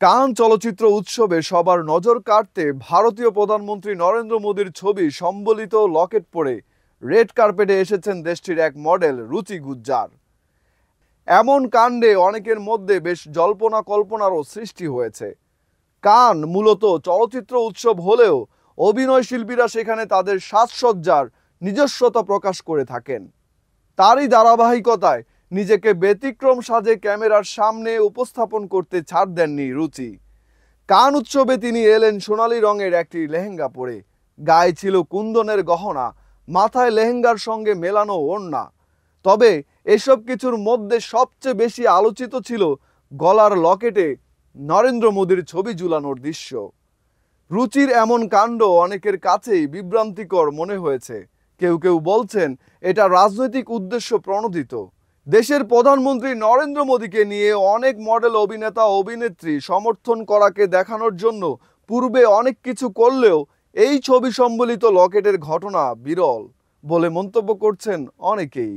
কান চলচ্চিত্র উৎসবে সবার নজর কাড়তে ভারতীয় প্রধানমন্ত্রী নরেন্দ্র মোদীর ছবি সম্বলিত লকেট পরে রেড কার্পেটে এসেছেন দেশটির এক মডেল রুচি গুজ্জার। এমন কাণ্ডে অনেকের মধ্যে বেশ জল্পনা কল্পনারও সৃষ্টি হয়েছে। কান মূলত চলচ্চিত্র উৎসব হলেও অভিনয় শিল্পীরা সেখানে তাদের সাজসজ্জার নিজস্বতা প্রকাশ করে থাকেন। তারই ধারাবাহিকতায় নিজেকে ব্যতিক্রম সাজে ক্যামেরার সামনে উপস্থাপন করতে ছাড় দেননি রুচি। কান উৎসবে তিনি এলেন সোনালী রঙের একটি লেহেঙ্গা পরে, গায়ে ছিল কুন্দনের গহনা, মাথায় লেহেঙ্গার সঙ্গে মেলানো ওড়না। তবে এসব কিছুর মধ্যে সবচেয়ে বেশি আলোচিত ছিল গলার লকেটে নরেন্দ্র মোদীর ছবি ঝুলানোর দৃশ্য। রুচির এমন কাণ্ড অনেকের কাছেই বিভ্রান্তিকর মনে হয়েছে। কেউ কেউ বলছেন এটা রাজনৈতিক উদ্দেশ্য প্রণোদিত। দেশের প্রধানমন্ত্রী নরেন্দ্র মোদীকে নিয়ে অনেক মডেল, অভিনেতা, অভিনেত্রী সমর্থন করাকে দেখানোর জন্য পূর্বে অনেক কিছু করলেও এই ছবি সম্বলিত লকেটের ঘটনা বিরল বলে মন্তব্য করছেন অনেকেই।